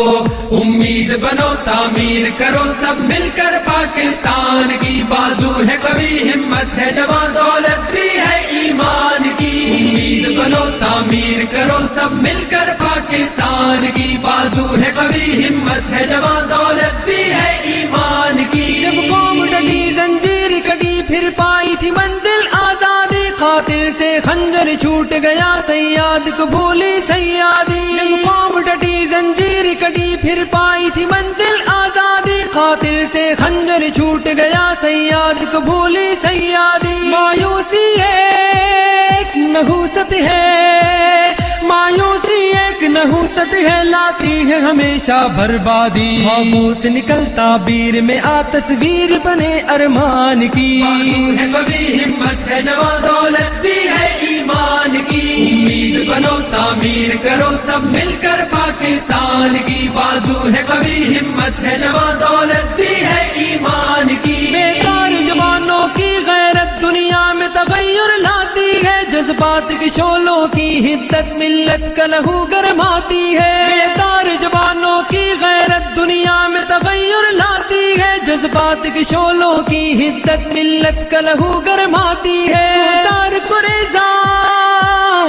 امید بنو تعمیر کرو سب مل کر پاکستان کی، بازو ہے قوی ہمت ہے جوان دولت بھی ہے ایمان کی، امید بنو تعمیر کرو سب مل کر پاکستان کی، بازو ہے قوی ہمت ہے جوان دولت بھی ہے ایمان کی۔ جب قوم ڈٹی زنجیر کٹی پھر پائی تھی منزل آزادی، قاتل سے خنجر چھوٹ گیا سیاد کو بھولی سیادی، جب قوم ڈٹی زنجیر کٹی پھر پائی تھی منزل آزادی، قاتل سے خنجر چھوٹ گیا سیاد کو بھولی سیادی، مایوسی ایک نحوست ہے، مایوسی ایک نحوست ہے، لاتی ہے ہمیشہ بربادی، خوابوں سے نکل تعبیر میں آ تصویر بنے ارمان کی، بازو ہے قوی ہمت ہے جوان دولت بھی ہے ایمان کی، امید بنو تعمیر کرو سب مل کر پاکستان کی، بازو ہے قوی ہمت ہے جوان دولت بھی ہے ایمان کی۔ بیکار جوانوں کی غیرت دنیا میں تغیر لاتی ہے، جذبات کے شعلوں کی حدت ملت کا لہو گرماتی ہے، بیکار جوانوں کی غیرت دنیا میں تغیر لاتی ہے، جذبات کے شعلوں کی حدت ملت کا لہو گرماتی ہے، کوثر کو ریزا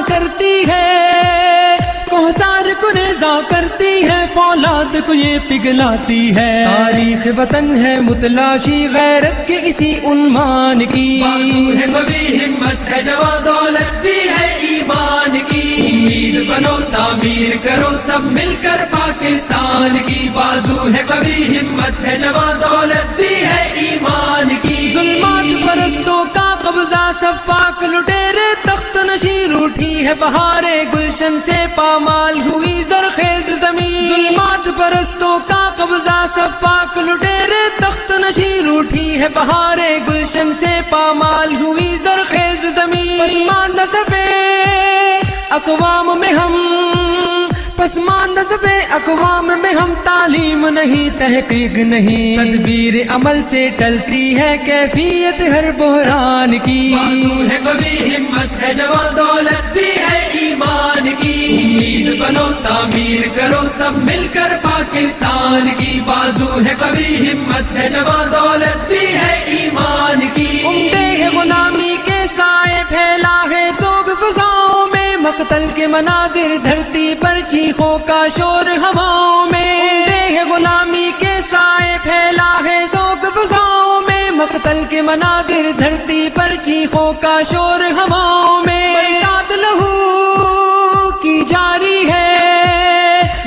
کرتی ہے، کوثر کو ریزا کرتی ہے، فولاد کو یہ پگھلاتی ہے، تاریخ وطن ہے متلاشی غیرت کے اسی عنوان کی، بازو ہے قوی ہمت ہے جوان دولت بھی ہے ایمان کی، امید بنو تعمیر کرو سب مل کر پاکستان کی، بازو ہے قوی ہمت ہے جوان دولت بھی ہے ایمان کی۔ ظلمات پرستوں کا قبضہ سفاک لٹیرے تخت نشین، اٹھی ہے بہارے گلشن سے پامال ہوئی زرخیز زمین، ظلمات پرستوں کا قبضہ سفاک لٹیرے تخت نشین، اٹھی ہے بہارے گلشن سے پامال ہوئی زرخیز زمین، پسماندہ صفے اقوام میں ہم، پسماندہ صفے اقوام میں ہم، تعلیم نہیں تحقیق نہیں، تدبیر عمل سے ٹلتی ہے کیفیت ہر بحران کی، بازو ہے قوی ہمت ہے جوان دولت بھی ہے ایمان کی، امید بنو تعمیر کرو سب مل کر پاکستان کی، بازو ہے قوی ہمت ہے جوان دولت بھی ہے ایمان کی۔ عمدے ہے غلامی کے سائے پھیلا ہے سوگ فضاؤں میں، مقتل کے مناظر دھرتی پر چیخوں کا شور ہواؤں میں، عمدے ہے غلامی کے سائے پھیلا ہے سوگ فضاؤں میں، مقتل کے مناظر دھرتی پر چیخوں کا شور ہواؤں میں، برسات لہو کی جاری ہے،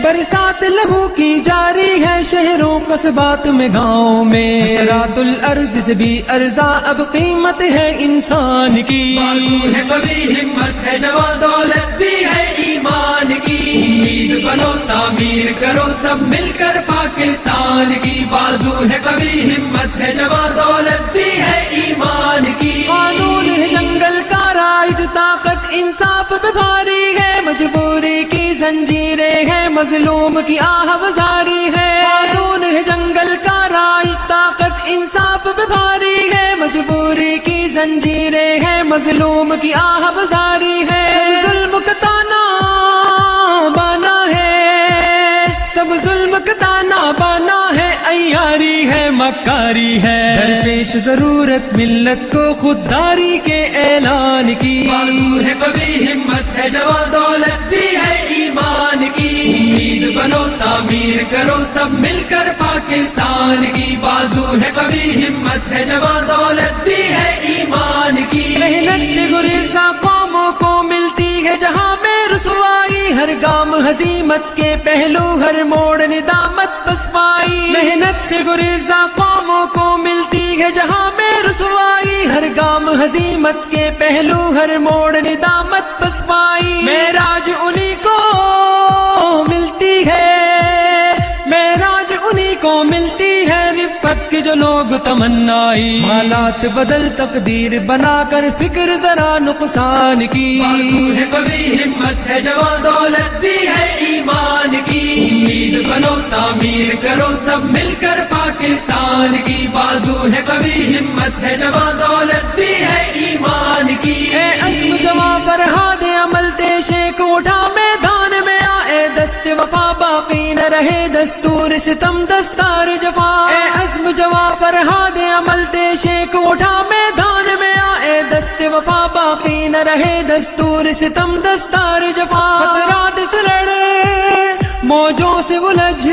برسات لہو کی جاری ہے، شہروں قصبات میں گاؤں میں، حشرات الارض سے بھی ارزاں اب قیمت ہے انسان کی، بازو ہے قوی ہمت ہے جوان دولت بھی ہے ایمان کی، امید بنو تعمیر کرو سب مل کر پاکستان کی، بازو ہے قوی ہمت ہے جوان دولت بھی ہے ایمان کی۔ قانون ہے جنگل کا رائج، طاقت انصاف پہ بھاری ہے، مجبوری کی زنجیریں ہیں، مظلوم کی آہ وزاری ہے، قانون ہے جنگل کا رائج، طاقت انصاف پہ بھاری ہے، مجبوری کی زنجیریں ہیں، مظلوم کی آہ وزاری ہے، ظلم کا تانا بانا ہے، سب ظلم کا تانا بانا ہے، عیاری ہے مکاری ہے، درپیش ضرورت ملت کو خودداری کے اعلان کی، بازو ہے قوی ہمت ہے جوان دولت بھی ہے ایمان کی، امید بنو تعمیر کرو سب مل کر پاکستان کی، بازو ہے قوی ہمت ہے جوان دولت بھی ہے ایمان کی۔ محنت سے گریزاں قوموں کو ملتی ہے جہاں میں رسوائی، ہر گام ہزیمت کے پہلو، ہر موڑ ندامت پسپائی، محنت سے گریزاں قوموں کو ملتی ہے جہاں میں رسوائی، ہر گام ہزیمت کے پہلو، ہر موڑ ندامت پسپائی، معراج انہی کو ملتی ہے، معراج انہی کو ملتی ہے، رفت کے جو لوگ تمنائی، حالات بدل تقدیر بنا کر فکر ذرا نقصان کی، بازو ہے قوی ہمت ہے جوان دولت بھی ہے ایمان کی، امید بنو تعمیر کرو سب مل کر پاکستان کی، بازو ہے قوی ہمت ہے جوان دولت بھی ہے ایمان کی۔ اے عزم جواں فرہاد عمل تیشے کو اٹھا میدان میں آ، اے دست وفا باقی نہ رہے دستور ستم دستار جفا، اے عزم جوا پر ہاد عمل دیشے کو اٹھا میدان میں آ، اے دست وفا باقی نہ رہے دستور ستم دستار جفا، خطرات سے لڑ موجوں سے الجھ،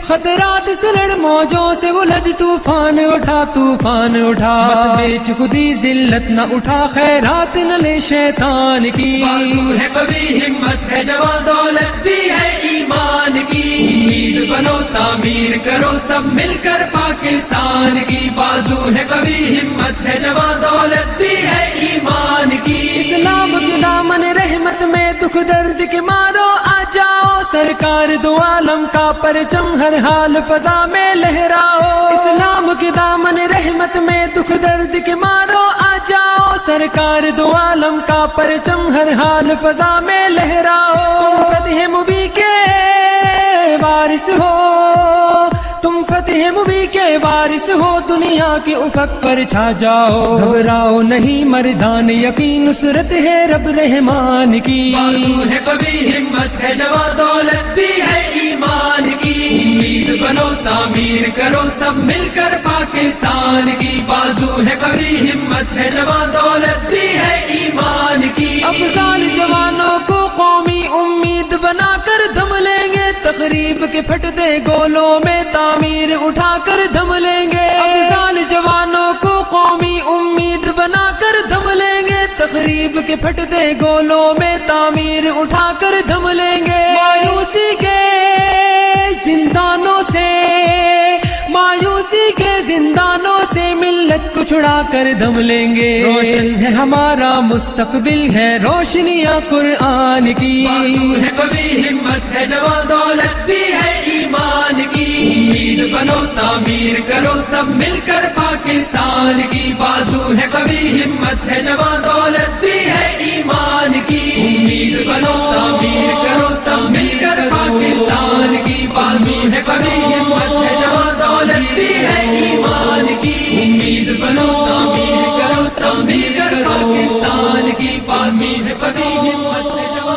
خطرات سے لڑ موجوں سے الجھ، طوفان اٹھا طوفان اٹھا، مت بیچ خودی ذلت نہ اٹھا، خیرات نہ لے شیطان کی، بازو ہے قوی ہمت ہے جوان دولت بھی ہے ایمان کی، امید بنو تعمیر کرو سب مل کر پاکستان کی، بازو ہے قوی ہمت ہے جوان دولت بھی ہے ایمان کی، اسلام کی دامن رحمت میں دکھ درد کے مارو آ جاؤ، سرکار دو عالم کا پرچم ہر حال فضا میں لہراؤ، اسلام کی دامن رحمت میں دکھ درد کے مارو آ جاؤ، سرکار دو عالم کا پرچم ہر حال فضا میں لہراؤ، تم فتح مبی کے وارث ہو، تم فتح مبی کے وارث ہو، دنیا کے افق پر چھا جاؤ، گھبراؤ نہیں مردان یقین، نصرت ہے رب رحمان کی، بازو ہے قوی ہمت ہے جوان دولت بھی ہے ایمان کی، امید بنو تعمیر کرو سب مل کر پاکستان کی، بازو ہے قوی ہمت ہے جوان دولت بھی ہے ایمان کی، افضال جوانوں کو قومی امید بنا کر دم لیں گے، تقریب کے پھٹتے گولوں میں تعمیر اٹھا کر دم لیں گے، افضال جوانوں کو قومی امید بنا کر دم لیں گے، تقریب کے پھٹتے گولوں میں تعمیر اٹھا کر دم لیں گے، مایوسی کے زندانوں سے، مایوسی کے زندانوں سے ملت کو چھڑا کر دم لیں گے، روشن ہے ہمارا مستقبل ہے روشنیاں قرآن کی، بازو ہے قوی ہمت ہے جوان دولت بھی ہے ایمان کی، امید بنو تعمیر کرو سب مل کر پاکستان کی، بازو ہے قوی ہمت ہے جوان دولت بھی ہے ایمان کی، امید بنو تعمیر کرو سب مل کر پاکستان کی، بازو ہے قوی ہمت ہے جوان دولت بھی ہے ایمان کی، امید بنو تعمیر کرو سب مل کر پاکستان کی، بازو ہے قوی ہمت ہے جوان